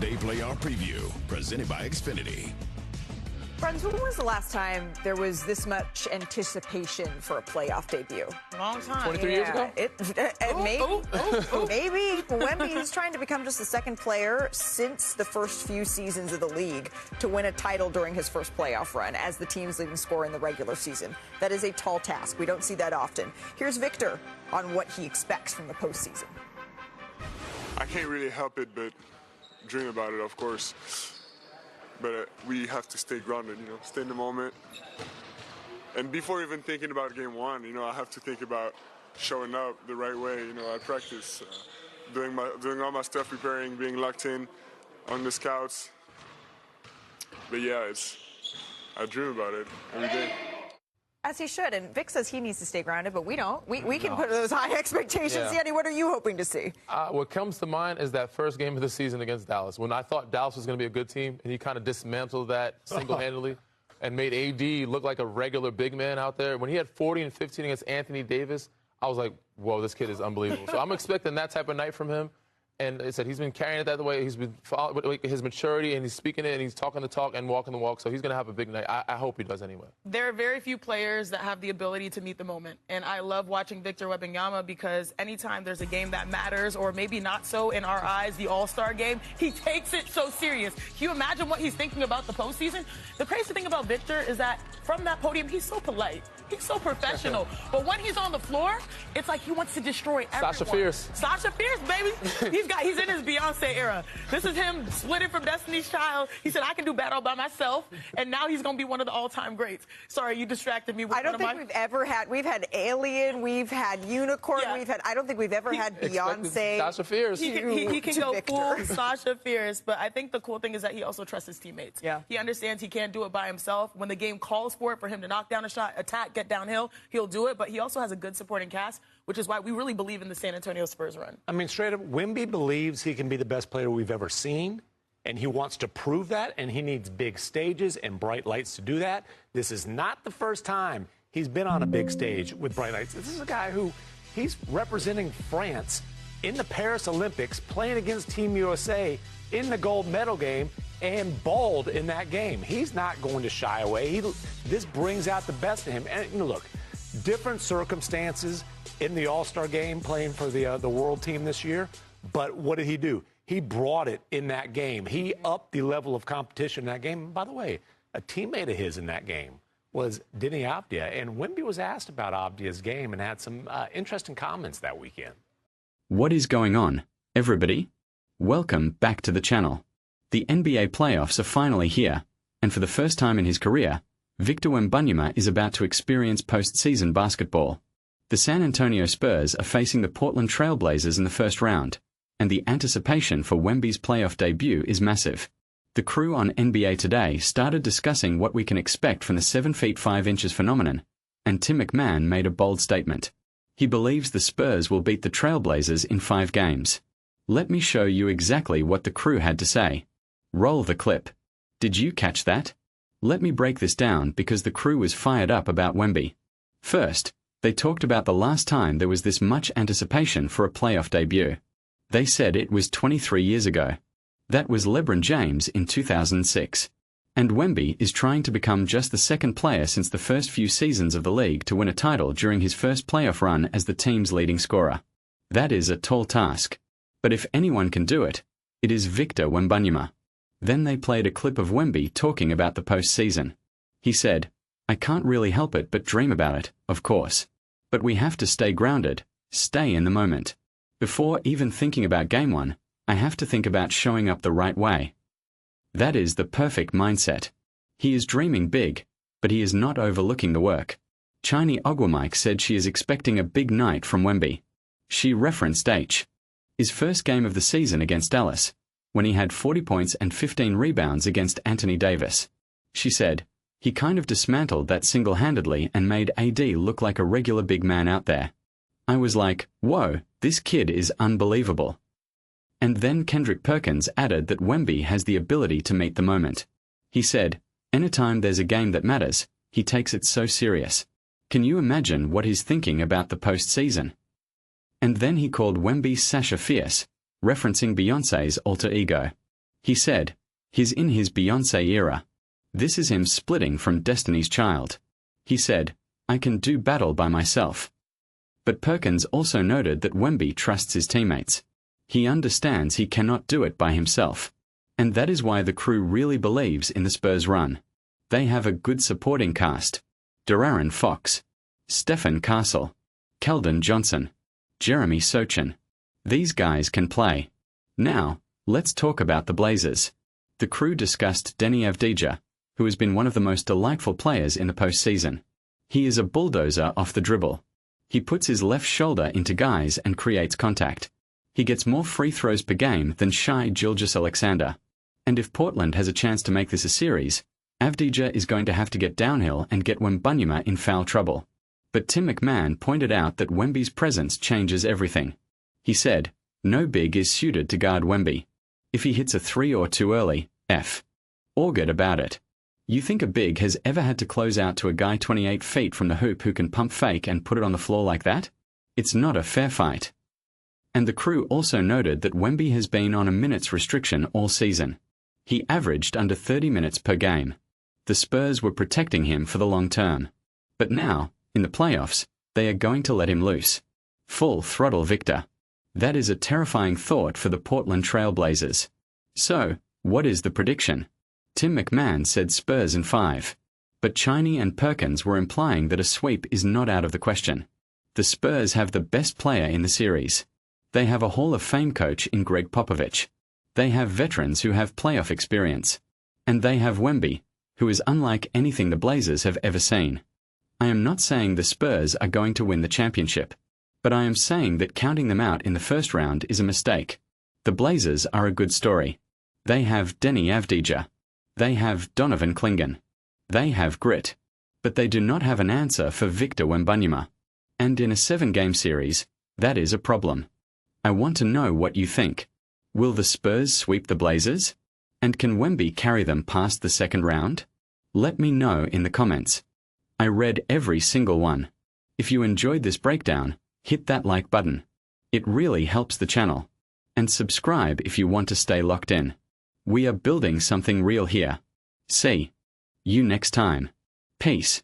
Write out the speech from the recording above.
NBA playoff preview, presented by Xfinity. Friends, when was the last time there was this much anticipation for a playoff debut? Long time. 23 years ago? Maybe Wemby is trying to become just the second player since the first few seasons of the league to win a title during his first playoff run as the team's leading scorer in the regular season. That is a tall task. We don't see that often. Here's Victor on what he expects from the postseason. I can't really help it but dream about it, of course. But we have to stay grounded, stay in the moment. And before even thinking about game one, I have to think about showing up the right way. I practice, doing all my stuff, preparing, being locked in on the scouts. But yeah, I dream about it every day. As he should. And Vic says he needs to stay grounded, but we don't. We can put those high expectations. Yeah. Yanni, what are you hoping to see? What comes to mind is that first game of the season against Dallas, when I thought Dallas was going to be a good team, and he kind of dismantled that single-handedly and made AD look like a regular big man out there. When he had 40 and 15 against Anthony Davis, I was like, whoa, this kid is unbelievable. So I'm expecting that type of night from him. And I said he's been carrying it that way. He's been following his maturity, and he's speaking it, and he's talking the talk and walking the walk. So he's going to have a big night. I hope he does anyway. There are very few players that have the ability to meet the moment. And I love watching Victor Wembanyama because anytime there's a game that matters, or maybe not so in our eyes, the All-Star game, he takes it so serious. Can you imagine what he's thinking about the postseason? The crazy thing about Victor is that from that podium, he's so polite. He's so professional. But when he's on the floor, it's like he wants to destroy everyone. Sasha Fierce. Sasha Fierce, baby. He's in his Beyonce era. This is him splitting from Destiny's Child. He said, I can do battle by myself. And now he's going to be one of the all-time greats. Sorry, you distracted me with I don't think we've had Alien, we've had Unicorn, I don't think we've ever had Beyonce. Sasha Fierce. He can go Victor. full Sasha Fierce. But I think the cool thing is that he also trusts his teammates. Yeah. He understands he can't do it by himself. When the game calls for it, for him to knock down a shot, attack, get downhill, he'll do it. But he also has a good supporting cast, which is why we really believe in the San Antonio Spurs run. I mean, straight up, Wemby believes he can be the best player we've ever seen, and he wants to prove that, and he needs big stages and bright lights to do that. This is not the first time he's been on a big stage with bright lights. This is a guy who, he's representing France in the Paris Olympics, playing against Team USA in the gold medal game, and balled in that game. He's not going to shy away. This brings out the best in him. And look, different circumstances in the All-Star game playing for the world team this year. But what did he do? He brought it in that game. He upped the level of competition in that game. And by the way, a teammate of his in that game was Denny Avdia. And Wemby was asked about Avdia's game and had some interesting comments that weekend. What is going on, everybody? Welcome back to the channel. The NBA playoffs are finally here, and for the first time in his career, Victor Wembanyama is about to experience postseason basketball. The San Antonio Spurs are facing the Portland Trail Blazers in the first round, and the anticipation for Wemby's playoff debut is massive. The crew on NBA Today started discussing what we can expect from the 7 feet 5 inches phenomenon, and Tim MacMahon made a bold statement. He believes the Spurs will beat the Trail Blazers in 5 games. Let me show you exactly what the crew had to say. Roll the clip. Did you catch that? Let me break this down because the crew was fired up about Wemby. First, they talked about the last time there was this much anticipation for a playoff debut. They said it was 23 years ago. That was LeBron James in 2006. And Wemby is trying to become just the second player since the first few seasons of the league to win a title during his first playoff run as the team's leading scorer. That is a tall task. But if anyone can do it, it is Victor Wembanyama. Then they played a clip of Wemby talking about the postseason. He said, I can't really help it but dream about it, of course. But we have to stay grounded, stay in the moment. Before even thinking about game one, I have to think about showing up the right way. That is the perfect mindset. He is dreaming big, but he is not overlooking the work. Chiny Ogwumike said she is expecting a big night from Wemby. She referenced his first game of the season against Dallas, when he had 40 points and 15 rebounds against Anthony Davis. She said, he kind of dismantled that single-handedly and made AD look like a regular big man out there. I was like, whoa, this kid is unbelievable. And then Kendrick Perkins added that Wemby has the ability to meet the moment. He said, anytime there's a game that matters, he takes it so serious. Can you imagine what he's thinking about the postseason? And then he called Wemby Sasha Fierce, referencing Beyoncé's alter ego. He said, "He's in his Beyoncé era. This is him splitting from Destiny's Child." He said, "I can do battle by myself." But Perkins also noted that Wemby trusts his teammates. He understands he cannot do it by himself. And that is why the crew really believes in the Spurs run. They have a good supporting cast. De'Aaron Fox, Stephen Castle, Keldon Johnson, Jeremy Sochan. These guys can play. Now, let's talk about the Blazers. The crew discussed Denny Avdija, who has been one of the most delightful players in the postseason. He is a bulldozer off the dribble. He puts his left shoulder into guys and creates contact. He gets more free throws per game than Shai Gilgeous-Alexander. And if Portland has a chance to make this a series, Avdija is going to have to get downhill and get Wembanyama in foul trouble. But Tim MacMahon pointed out that Wemby's presence changes everything. He said, "No big is suited to guard Wemby. If he hits a 3 or 2 early, F. Or good about it. You think a big has ever had to close out to a guy 28 feet from the hoop who can pump fake and put it on the floor like that? It's not a fair fight." And the crew also noted that Wemby has been on a minutes restriction all season. He averaged under 30 minutes per game. The Spurs were protecting him for the long term. But now, in the playoffs, they are going to let him loose. Full throttle Victor. That is a terrifying thought for the Portland Trail Blazers. So, what is the prediction? Tim MacMahon said Spurs in 5. But Chiney and Perkins were implying that a sweep is not out of the question. The Spurs have the best player in the series. They have a Hall of Fame coach in Greg Popovich. They have veterans who have playoff experience. And they have Wemby, who is unlike anything the Blazers have ever seen. I am not saying the Spurs are going to win the championship, but I am saying that counting them out in the first round is a mistake. The Blazers are a good story. They have Denny Avdija. They have Donovan Clingan. They have grit. But they do not have an answer for Victor Wembanyama. And in a 7-game series, that is a problem. I want to know what you think. Will the Spurs sweep the Blazers? And can Wemby carry them past the second round? Let me know in the comments. I read every single one. If you enjoyed this breakdown, hit that like button. It really helps the channel. And subscribe if you want to stay locked in. We are building something real here. See you next time. Peace.